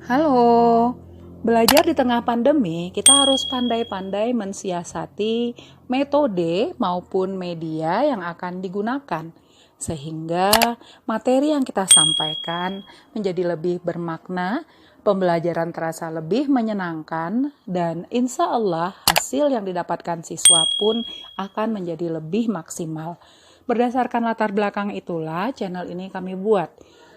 Halo, belajar di tengah pandemi, kita harus pandai-pandai mensiasati metode maupun media yang akan digunakan, sehingga materi yang kita sampaikan menjadi lebih bermakna, pembelajaran terasa lebih menyenangkan, dan insya Allah hasil yang didapatkan siswa pun akan menjadi lebih maksimal. Berdasarkan latar belakang itulah channel ini kami buat.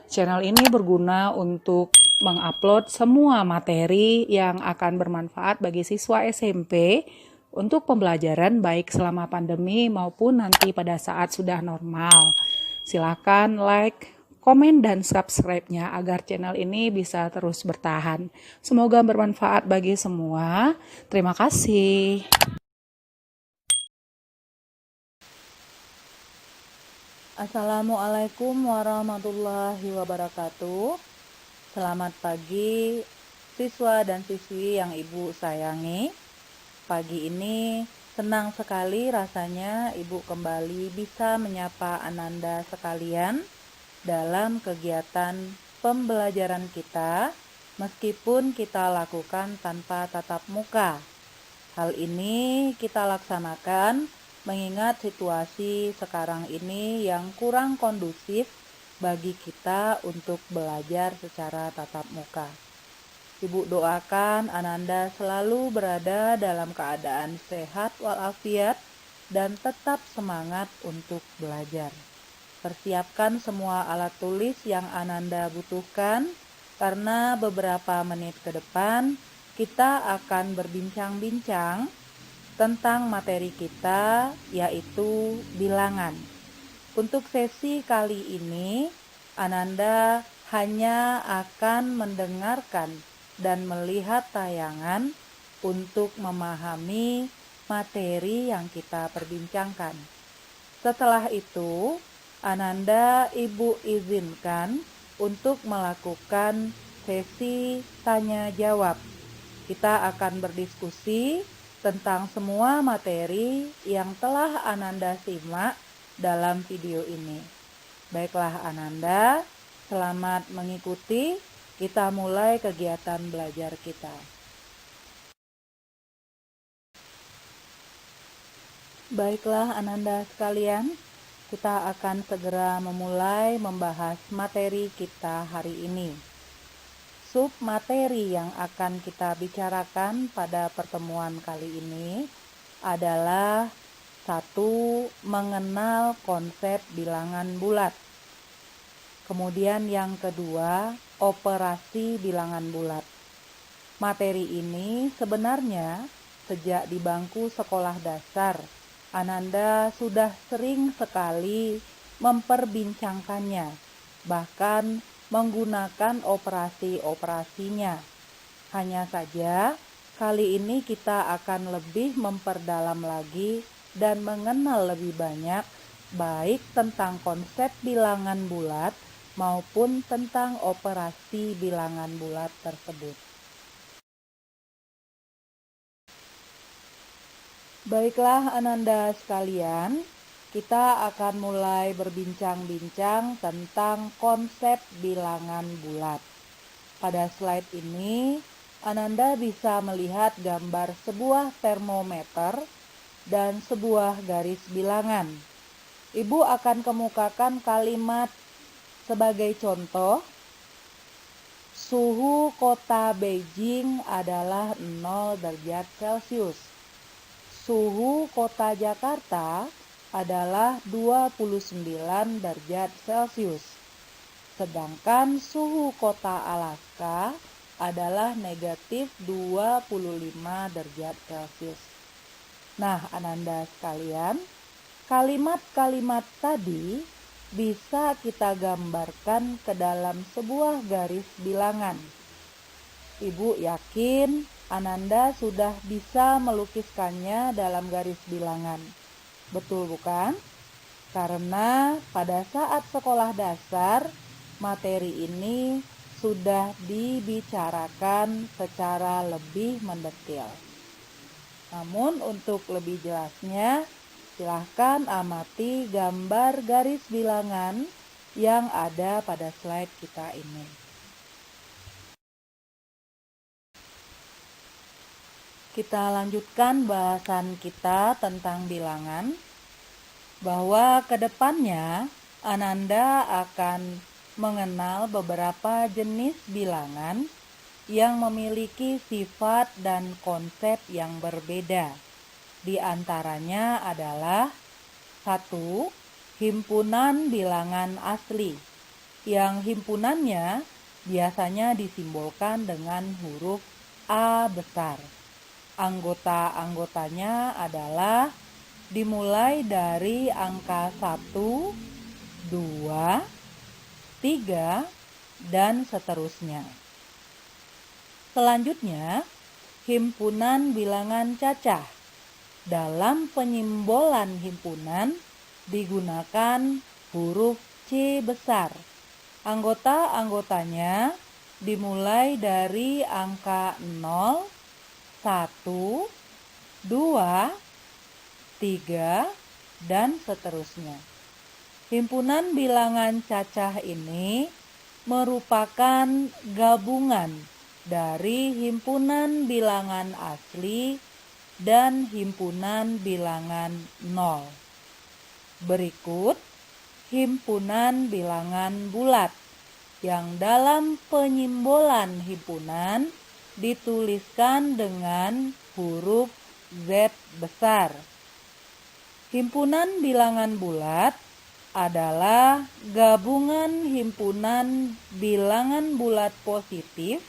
Channel ini berguna untuk mengupload semua materi yang akan bermanfaat bagi siswa SMP untuk pembelajaran baik selama pandemi maupun nanti pada saat sudah normal. Silakan like, komen, dan subscribe-nya agar channel ini bisa terus bertahan. Semoga bermanfaat bagi semua. Terima kasih. Assalamualaikum warahmatullahi wabarakatuh. Selamat pagi siswa dan siswi yang Ibu sayangi. Pagi ini senang sekali rasanya Ibu kembali bisa menyapa Ananda sekalian dalam kegiatan pembelajaran kita, meskipun kita lakukan tanpa tatap muka. Hal ini kita laksanakan mengingat situasi sekarang ini yang kurang kondusif bagi kita untuk belajar secara tatap muka. Ibu doakan Ananda selalu berada dalam keadaan sehat walafiat dan tetap semangat untuk belajar. Persiapkan semua alat tulis yang Ananda butuhkan, karena beberapa menit ke depan kita akan berbincang-bincang tentang materi kita, yaitu bilangan. Untuk sesi kali ini, Ananda hanya akan mendengarkan dan melihat tayangan untuk memahami materi yang kita perbincangkan. Setelah itu, Ananda Ibu izinkan untuk melakukan sesi tanya jawab. Kita akan berdiskusi tentang semua materi yang telah Ananda simak dalam video ini. Baiklah Ananda, selamat mengikuti. Kita mulai kegiatan belajar kita. Baiklah Ananda sekalian, kita akan segera memulai membahas materi kita hari ini. Submateri yang akan kita bicarakan pada pertemuan kali ini adalah 1. Mengenal konsep bilangan bulat. Kemudian yang kedua, operasi bilangan bulat. Materi ini sebenarnya sejak di bangku sekolah dasar, Ananda sudah sering sekali memperbincangkannya, bahkan menggunakan operasi-operasinya. Hanya saja, kali ini kita akan lebih memperdalam lagi dan mengenal lebih banyak baik tentang konsep bilangan bulat maupun tentang operasi bilangan bulat tersebut. Baiklah Ananda sekalian, kita akan mulai berbincang-bincang tentang konsep bilangan bulat. Pada slide ini, Ananda bisa melihat gambar sebuah termometer dan sebuah garis bilangan. Ibu akan kemukakan kalimat sebagai contoh. Suhu kota Beijing adalah 0 derajat Celcius. Suhu kota Jakarta adalah 29 derajat Celcius. Sedangkan suhu kota Alaska adalah negatif 25 derajat Celcius. Nah, Ananda sekalian, kalimat-kalimat tadi bisa kita gambarkan ke dalam sebuah garis bilangan. Ibu yakin Ananda sudah bisa melukiskannya dalam garis bilangan. Betul bukan? Karena pada saat sekolah dasar, materi ini sudah dibicarakan secara lebih mendetail. Namun untuk lebih jelasnya, silahkan amati gambar garis bilangan yang ada pada slide kita ini. kita lanjutkan bahasan kita tentang bilangan, bahwa kedepannya Ananda akan mengenal beberapa jenis bilangan yang memiliki sifat dan konsep yang berbeda. Di antaranya adalah 1. Himpunan bilangan asli, yang himpunannya biasanya disimbolkan dengan huruf A besar. Anggota-anggotanya adalah dimulai dari angka 1, 2, 3, dan seterusnya. Selanjutnya, himpunan bilangan cacah. Dalam penyimbolan himpunan digunakan huruf C besar. Anggota-anggotanya dimulai dari angka 0, 1, 2, 3, dan seterusnya. Himpunan bilangan cacah ini merupakan gabungan dari himpunan bilangan asli dan himpunan bilangan 0. Berikut himpunan bilangan bulat, yang dalam penyimbolan himpunan dituliskan dengan huruf Z besar. Himpunan bilangan bulat adalah gabungan himpunan bilangan bulat positif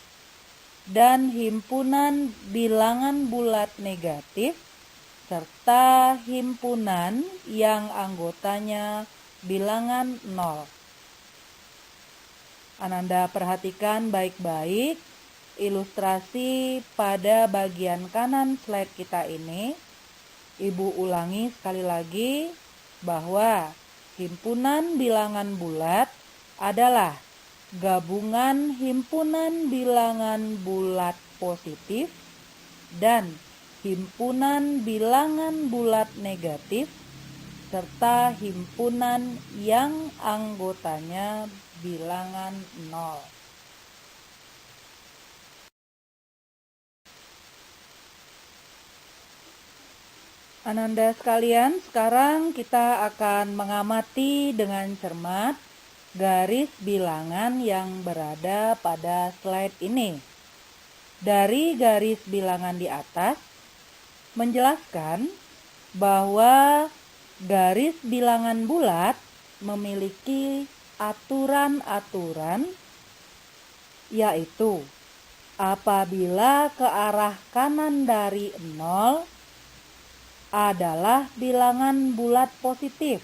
dan himpunan bilangan bulat negatif, serta himpunan yang anggotanya bilangan 0. Ananda perhatikan baik-baik ilustrasi pada bagian kanan slide kita ini. Ibu ulangi sekali lagi bahwa himpunan bilangan bulat adalah gabungan himpunan bilangan bulat positif dan himpunan bilangan bulat negatif, serta himpunan yang anggotanya bilangan 0. Ananda sekalian, sekarang kita akan mengamati dengan cermat garis bilangan yang berada pada slide ini. Dari garis bilangan di atas menjelaskan bahwa garis bilangan bulat memiliki aturan-aturan, yaitu apabila ke arah kanan dari 0 adalah bilangan bulat positif,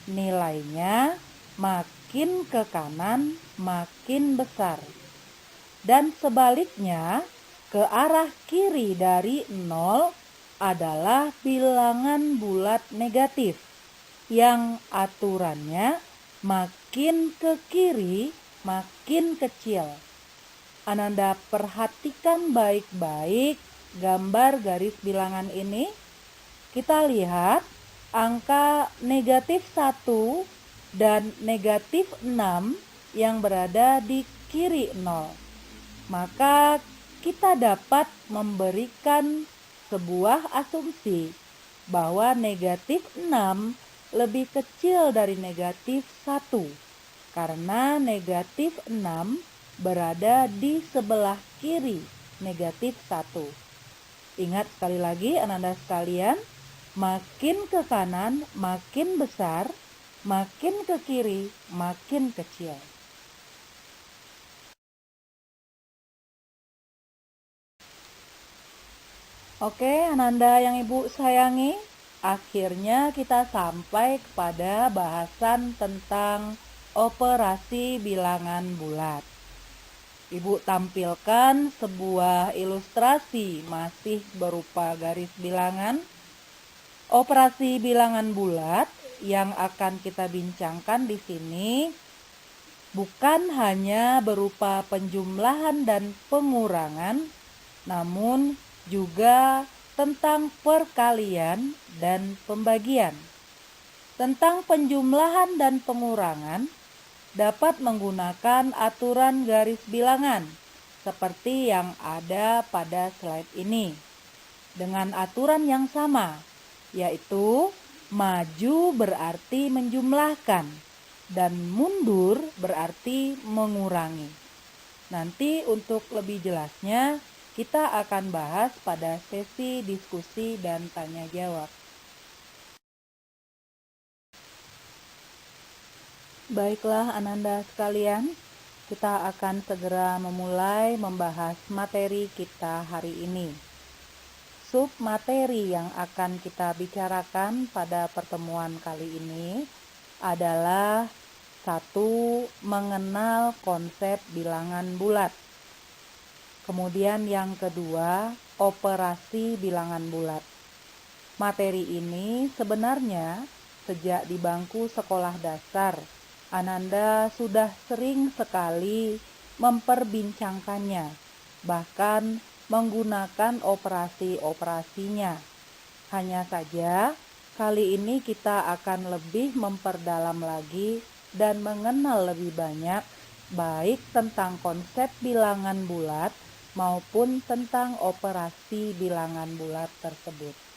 nilainya makin ke kanan makin besar. Dan sebaliknya, ke arah kiri dari 0 adalah bilangan bulat negatif, yang aturannya makin ke kiri makin kecil. Ananda perhatikan baik-baik gambar garis bilangan ini. Kita lihat angka negatif 1 dan negatif 6 yang berada di kiri 0. Maka kita dapat memberikan sebuah asumsi bahwa negatif 6 lebih kecil dari negatif 1, karena negatif 6 berada di sebelah kiri negatif 1. Ingat sekali lagi Ananda sekalian, makin ke kanan makin besar, makin ke kiri makin kecil. Oke, Ananda yang Ibu sayangi, akhirnya kita sampai kepada bahasan tentang operasi bilangan bulat. Ibu tampilkan sebuah ilustrasi masih berupa garis bilangan. Operasi bilangan bulat yang akan kita bincangkan di sini bukan hanya berupa penjumlahan dan pengurangan, namun juga tentang perkalian dan pembagian. Tentang penjumlahan dan pengurangan dapat menggunakan aturan garis bilangan seperti yang ada pada slide ini. dengan aturan yang sama, yaitu maju berarti menjumlahkan dan mundur berarti mengurangi. Nanti untuk lebih jelasnya kita akan bahas pada sesi diskusi dan tanya jawab. Baiklah Ananda sekalian, kita akan segera memulai membahas materi kita hari ini. Submateri yang akan kita bicarakan pada pertemuan kali ini adalah 1. Mengenal konsep bilangan bulat. Kemudian yang kedua, operasi bilangan bulat. Materi ini sebenarnya sejak di bangku sekolah dasar, Ananda sudah sering sekali memperbincangkannya, bahkan menggunakan operasi-operasinya. Hanya saja, kali ini kita akan lebih memperdalam lagi dan mengenal lebih banyak baik tentang konsep bilangan bulat maupun tentang operasi bilangan bulat tersebut.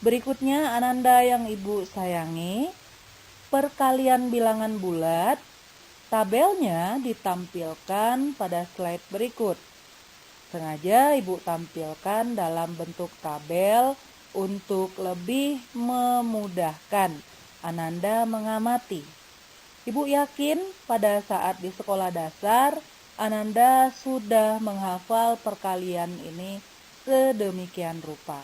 Berikutnya Ananda yang Ibu sayangi, perkalian bilangan bulat, tabelnya ditampilkan pada slide berikut. Sengaja Ibu tampilkan dalam bentuk tabel untuk lebih memudahkan Ananda mengamati. Ibu yakin pada saat di sekolah dasar, Ananda sudah menghafal perkalian ini sedemikian rupa.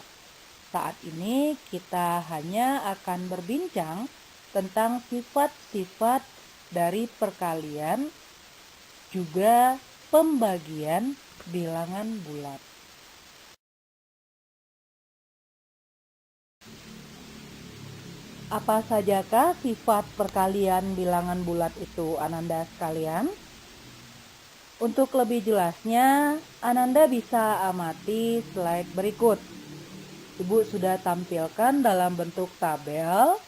Saat ini kita hanya akan berbincang tentang sifat-sifat dari perkalian, juga pembagian bilangan bulat. Apa sajakah sifat perkalian bilangan bulat itu, Ananda sekalian? Untuk lebih jelasnya, Ananda bisa amati slide berikut. Ibu sudah tampilkan dalam bentuk tabel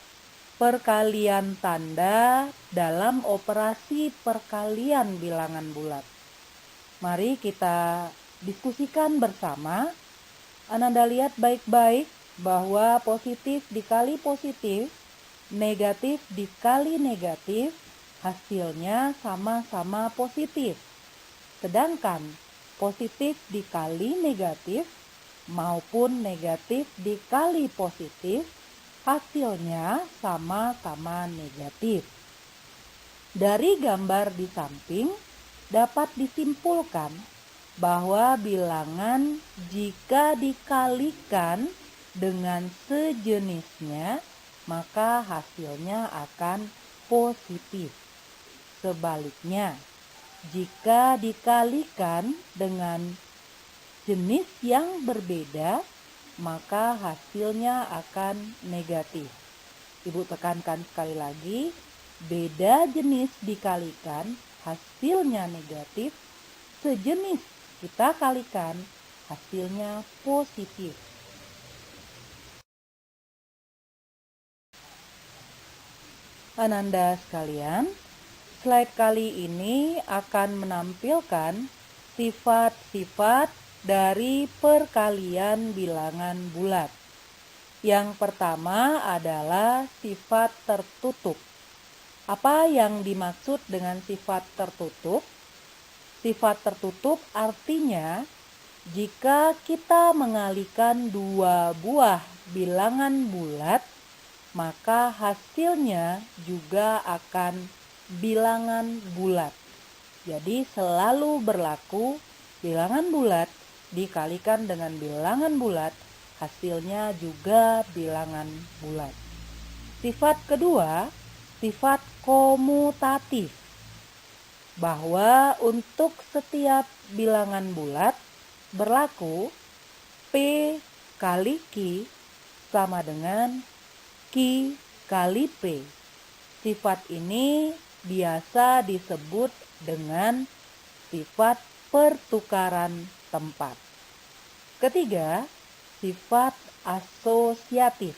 perkalian tanda dalam operasi perkalian bilangan bulat. Mari kita diskusikan bersama. Ananda lihat baik-baik bahwa positif dikali positif, negatif dikali negatif, hasilnya sama-sama positif. Sedangkan positif dikali negatif maupun negatif dikali positif, hasilnya sama-sama negatif. Dari gambar di samping dapat disimpulkan bahwa bilangan jika dikalikan dengan sejenisnya, maka hasilnya akan positif. Sebaliknya, jika dikalikan dengan jenis yang berbeda, maka hasilnya akan negatif. Ibu tekankan sekali lagi, beda jenis dikalikan, hasilnya negatif. Sejenis kita kalikan, hasilnya positif. Ananda sekalian, slide kali ini akan menampilkan sifat-sifat dari perkalian bilangan bulat. Yang pertama adalah sifat tertutup. Apa yang dimaksud dengan sifat tertutup? Sifat tertutup artinya jika kita mengalihkan dua buah bilangan bulat, maka hasilnya juga akan bilangan bulat. Jadi selalu berlaku bilangan bulat dikalikan dengan bilangan bulat, hasilnya juga bilangan bulat. Sifat kedua, sifat komutatif. Bahwa untuk setiap bilangan bulat berlaku P kali Q sama dengan Q kali P. Sifat ini biasa disebut dengan sifat pertukaran tempat. Ketiga, sifat asosiatif.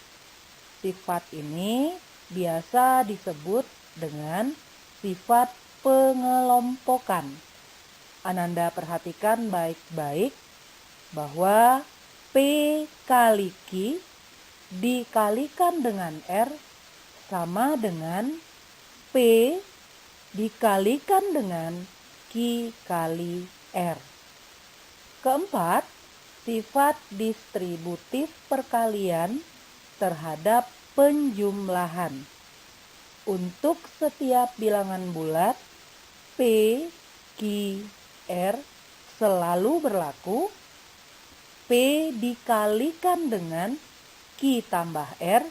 Sifat ini biasa disebut dengan sifat pengelompokan. Ananda perhatikan baik-baik bahwa P kali Q dikalikan dengan R sama dengan P dikalikan dengan Q kali R. Keempat, sifat distributif perkalian terhadap penjumlahan. Untuk setiap bilangan bulat, P, Q, R selalu berlaku. P dikalikan dengan Q tambah R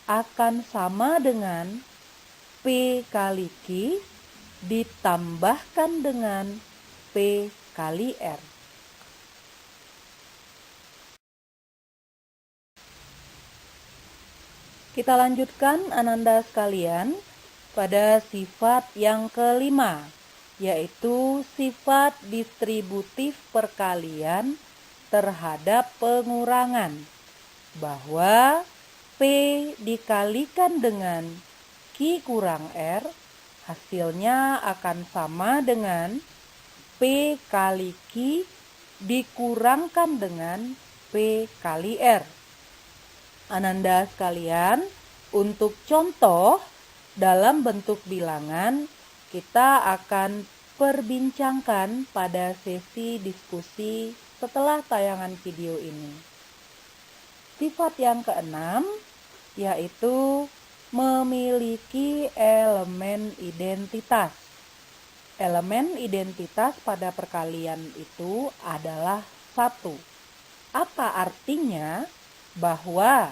akan sama dengan P kali Q ditambahkan dengan P kali R. Kita lanjutkan Ananda sekalian pada sifat yang kelima, yaitu sifat distributif perkalian terhadap pengurangan, bahwa P dikalikan dengan Q kurang R hasilnya akan sama dengan P kali Q dikurangkan dengan P kali R. Ananda sekalian, untuk contoh dalam bentuk bilangan kita akan perbincangkan pada sesi diskusi setelah tayangan video ini. Sifat yang keenam yaitu memiliki elemen identitas. Elemen identitas pada perkalian itu adalah 1. Apa artinya? Bahwa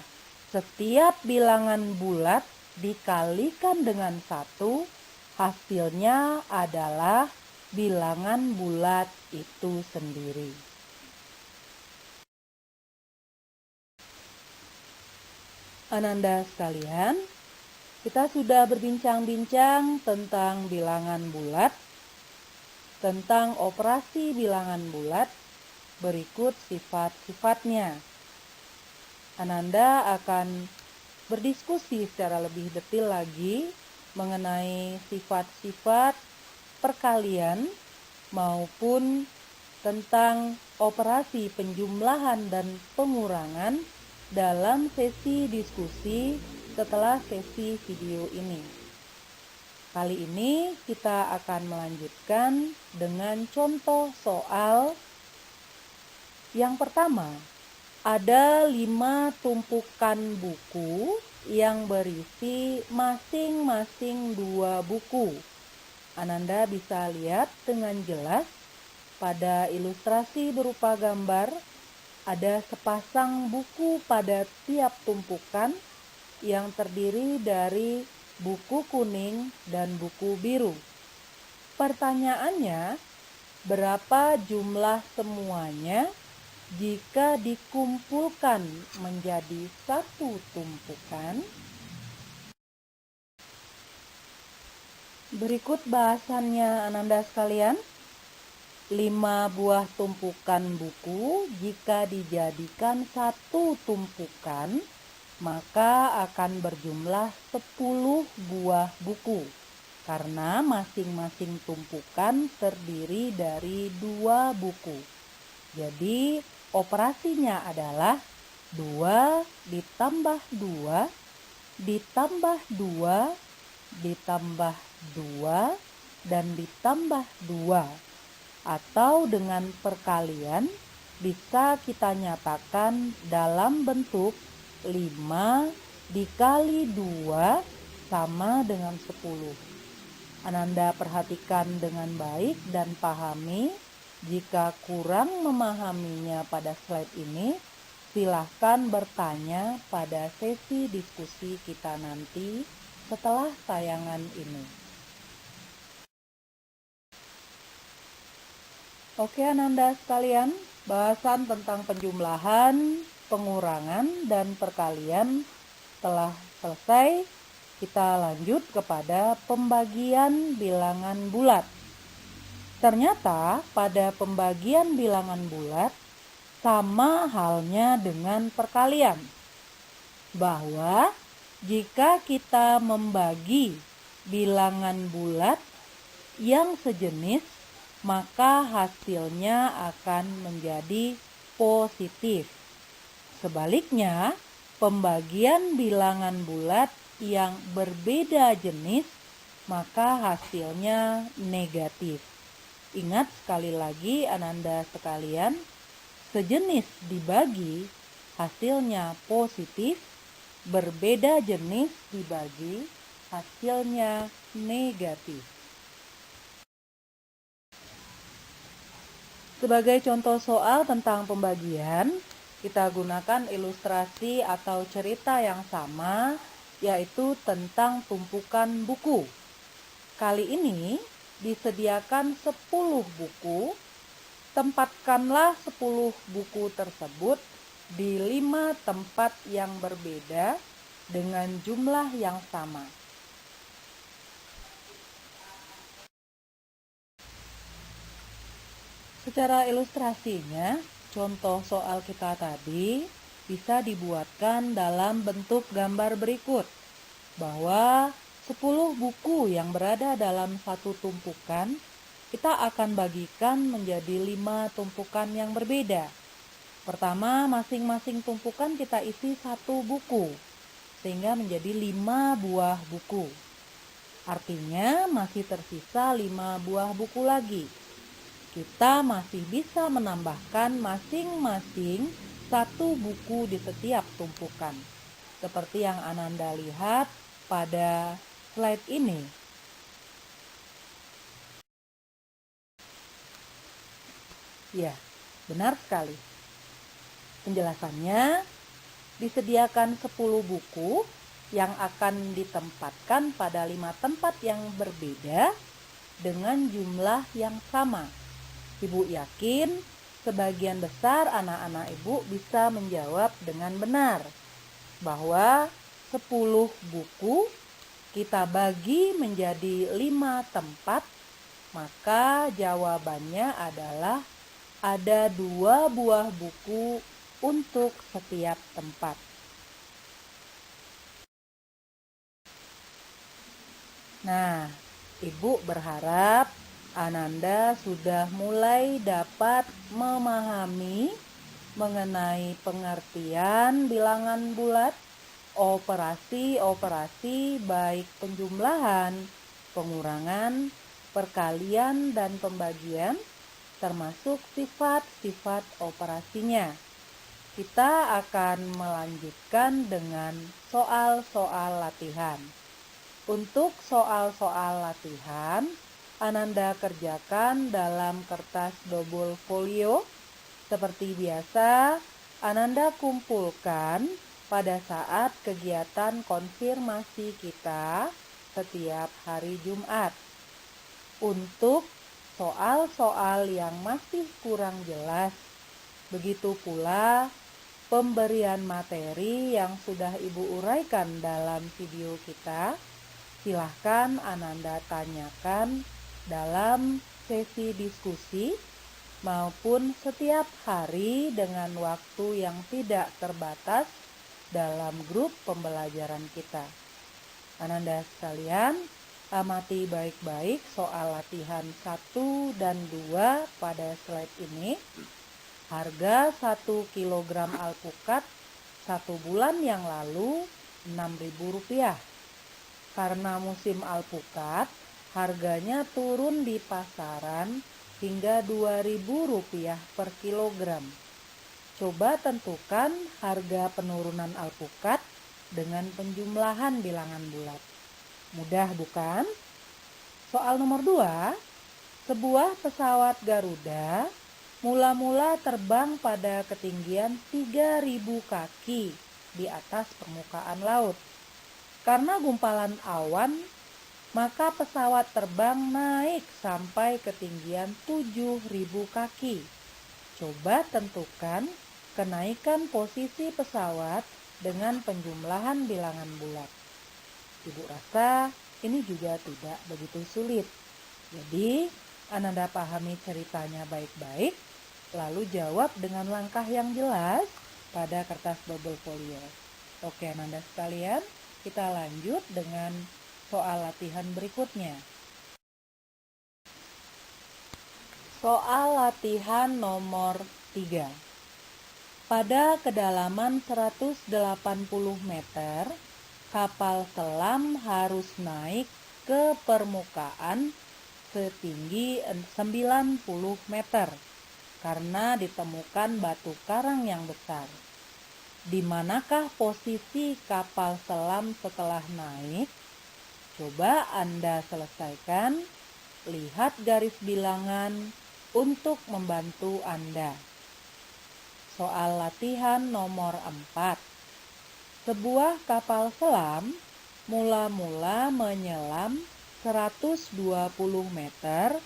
setiap bilangan bulat dikalikan dengan 1, hasilnya adalah bilangan bulat itu sendiri. Ananda sekalian, kita sudah berbincang-bincang tentang bilangan bulat, tentang operasi bilangan bulat. Berikut sifat-sifatnya. Ananda akan berdiskusi secara lebih detail lagi mengenai sifat-sifat perkalian maupun tentang operasi penjumlahan dan pengurangan dalam sesi diskusi setelah sesi video ini. Kali ini kita akan melanjutkan dengan contoh soal yang pertama. Ada 5 tumpukan buku yang berisi masing-masing 2 buku. Ananda bisa lihat dengan jelas pada ilustrasi berupa gambar ada sepasang buku pada tiap tumpukan yang terdiri dari buku kuning dan buku biru. Pertanyaannya, berapa jumlah semuanya jika dikumpulkan menjadi satu tumpukan? Berikut bahasannya Ananda sekalian. 5 buah tumpukan buku jika dijadikan satu tumpukan, maka akan berjumlah 10 buah buku. Karena masing-masing tumpukan terdiri dari 2 buku. Jadi operasinya adalah 2 ditambah 2 ditambah 2 ditambah 2 dan ditambah 2. Atau dengan perkalian bisa kita nyatakan dalam bentuk 5 dikali 2 sama dengan 10. Ananda perhatikan dengan baik dan pahami. Jika kurang memahaminya pada slide ini, silahkan bertanya pada sesi diskusi kita nanti setelah tayangan ini. Oke Ananda sekalian, bahasan tentang penjumlahan, pengurangan, dan perkalian telah selesai, kita lanjut kepada pembagian bilangan bulat. Ternyata pada pembagian bilangan bulat sama halnya dengan perkalian, bahwa jika kita membagi bilangan bulat yang sejenis, maka hasilnya akan menjadi positif. Sebaliknya, pembagian bilangan bulat yang berbeda jenis, maka hasilnya negatif. Ingat sekali lagi Ananda sekalian, sejenis dibagi hasilnya positif, berbeda jenis dibagi hasilnya negatif. Sebagai contoh soal tentang pembagian, kita gunakan ilustrasi atau cerita yang sama, yaitu tentang tumpukan buku. Kali ini disediakan 10 buku. Tempatkanlah 10 buku tersebut di 5 tempat yang berbeda dengan jumlah yang sama. Secara ilustrasinya, contoh soal kita tadi bisa dibuatkan dalam bentuk gambar berikut, bahwa 10 buku yang berada dalam satu tumpukan, kita akan bagikan menjadi 5 tumpukan yang berbeda. Pertama, masing-masing tumpukan kita isi 1 buku, sehingga menjadi 5 buah buku. Artinya masih tersisa 5 buah buku lagi. Kita masih bisa menambahkan masing-masing 1 buku di setiap tumpukan, seperti yang Ananda lihat pada slide ini. Ya, benar sekali. Penjelasannya, disediakan 10 buku yang akan ditempatkan pada 5 tempat yang berbeda dengan jumlah yang sama. Ibu yakin sebagian besar anak-anak ibu bisa menjawab dengan benar bahwa 10 buku kita bagi menjadi 5 tempat, maka jawabannya adalah ada 2 buah buku untuk setiap tempat. Nah, ibu berharap Ananda sudah mulai dapat memahami mengenai pengertian bilangan bulat, operasi-operasi baik penjumlahan, pengurangan, perkalian, dan pembagian, termasuk sifat-sifat operasinya. Kita akan melanjutkan dengan soal-soal latihan. Untuk soal-soal latihan, Ananda kerjakan dalam kertas double folio. Seperti biasa, Ananda kumpulkan pada saat kegiatan konfirmasi kita setiap hari Jumat. Untuk soal-soal yang masih kurang jelas, begitu pula pemberian materi yang sudah Ibu uraikan dalam video kita, silahkan Ananda tanyakan dalam sesi diskusi maupun setiap hari dengan waktu yang tidak terbatas dalam grup pembelajaran kita. Ananda sekalian, amati baik-baik soal latihan 1 dan 2 pada slide ini. Harga 1 kg alpukat 1 bulan yang lalu Rp6.000. Karena musim alpukat, harganya turun di pasaran hingga Rp2.000 per kilogram. Coba tentukan harga penurunan alpukat dengan penjumlahan bilangan bulat. Mudah bukan? Soal nomor 2, sebuah pesawat Garuda mula-mula terbang pada ketinggian 3.000 kaki di atas permukaan laut. Karena gumpalan awan, maka pesawat terbang naik sampai ketinggian 7.000 kaki. Coba tentukan kenaikan posisi pesawat dengan penjumlahan bilangan bulat. Ibu rasa ini juga tidak begitu sulit. Jadi, Ananda pahami ceritanya baik-baik, lalu jawab dengan langkah yang jelas pada kertas double folio. Oke, Ananda sekalian, kita lanjut dengan soal latihan berikutnya. Soal latihan nomor 3. Pada kedalaman 180 meter, kapal selam harus naik ke permukaan setinggi 90 meter karena ditemukan batu karang yang besar. Di manakah posisi kapal selam setelah naik? Coba Anda selesaikan. Lihat garis bilangan untuk membantu Anda. Soal latihan nomor 4. Sebuah kapal selam mula-mula menyelam 120 meter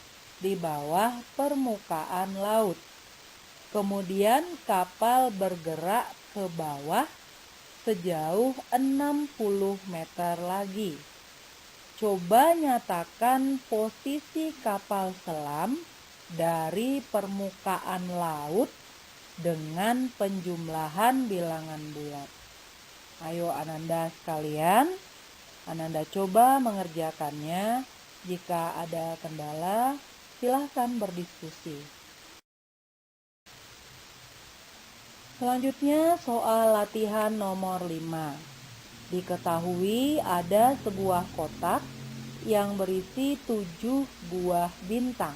di bawah permukaan laut. Kemudian kapal bergerak ke bawah sejauh 60 meter lagi. Coba nyatakan posisi kapal selam dari permukaan laut dengan penjumlahan bilangan bulat. Ayo Ananda sekalian, Ananda coba mengerjakannya. Jika ada kendala, silahkan berdiskusi. Selanjutnya soal latihan nomor 5. Diketahui ada sebuah kotak yang berisi 7 buah bintang.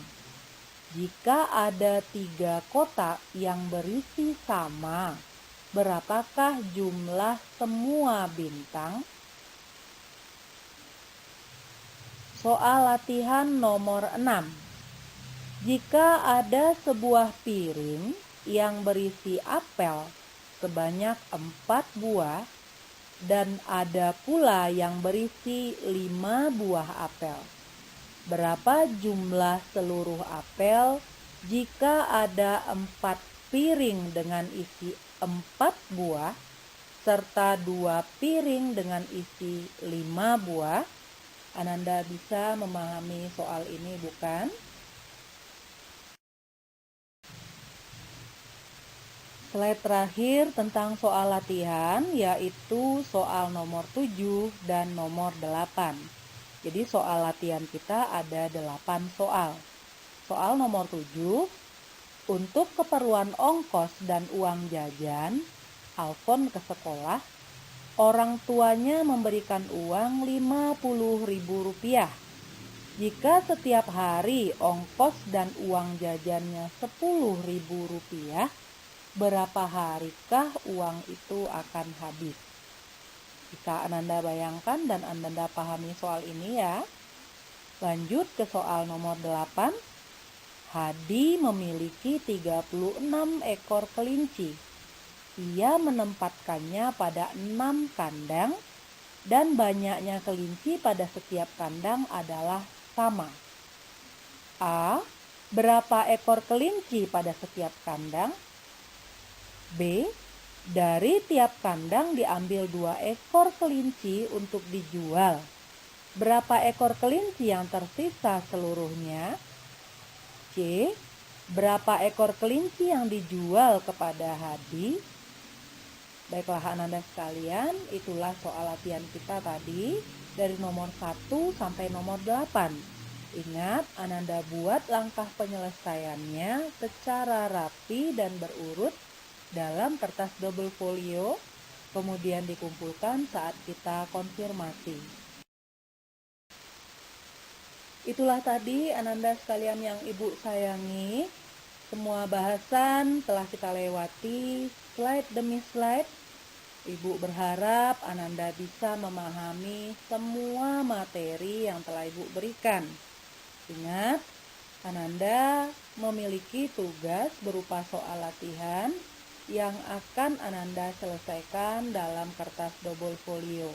Jika ada 3 kotak yang berisi sama, berapakah jumlah semua bintang? Soal latihan nomor 6. Jika ada sebuah piring yang berisi apel sebanyak 4 buah dan ada pula yang berisi 5 buah apel, berapa jumlah seluruh apel jika ada 4 piring dengan isi 4 buah serta 2 piring dengan isi 5 buah? Ananda bisa memahami soal ini, bukan? Slide terakhir tentang soal latihan yaitu soal nomor 7 dan nomor 8. Jadi soal latihan kita ada 8 soal. Soal nomor 7, untuk keperluan ongkos dan uang jajan, Alfon ke sekolah, orang tuanya memberikan uang Rp50.000. Jika setiap hari ongkos dan uang jajannya Rp10.000, berapa harikah uang itu akan habis? Jika Ananda bayangkan dan Ananda pahami soal ini ya. Lanjut ke soal nomor 8. Hadi memiliki 36 ekor kelinci. Ia menempatkannya pada 6 kandang dan banyaknya kelinci pada setiap kandang adalah sama. A. Berapa ekor kelinci pada setiap kandang? B. Dari tiap kandang diambil 2 ekor kelinci untuk dijual. Berapa ekor kelinci yang tersisa seluruhnya? C. Berapa ekor kelinci yang dijual kepada Hadi? Baiklah Ananda sekalian, itulah soal latihan kita tadi dari nomor 1 sampai nomor 8. Ingat, Ananda buat langkah penyelesaiannya secara rapi dan berurut dalam kertas double folio, kemudian dikumpulkan saat kita konfirmasi. Itulah tadi Ananda sekalian yang Ibu sayangi. Semua bahasan telah kita lewati slide demi slide. Ibu berharap Ananda bisa memahami semua materi yang telah Ibu berikan. Ingat, Ananda memiliki tugas berupa soal latihan yang akan Ananda selesaikan dalam kertas double folio.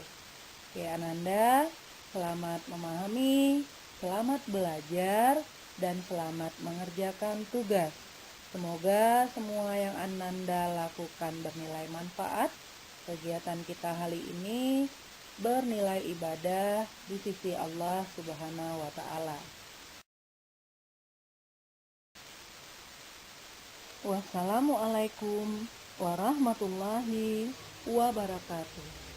Oke Ananda, selamat memahami, selamat belajar, dan selamat mengerjakan tugas. Semoga semua yang Ananda lakukan bernilai manfaat kegiatan kita hari ini bernilai ibadah di sisi Allah Subhanahu wa Ta'ala. Wassalamualaikum warahmatullahi wabarakatuh.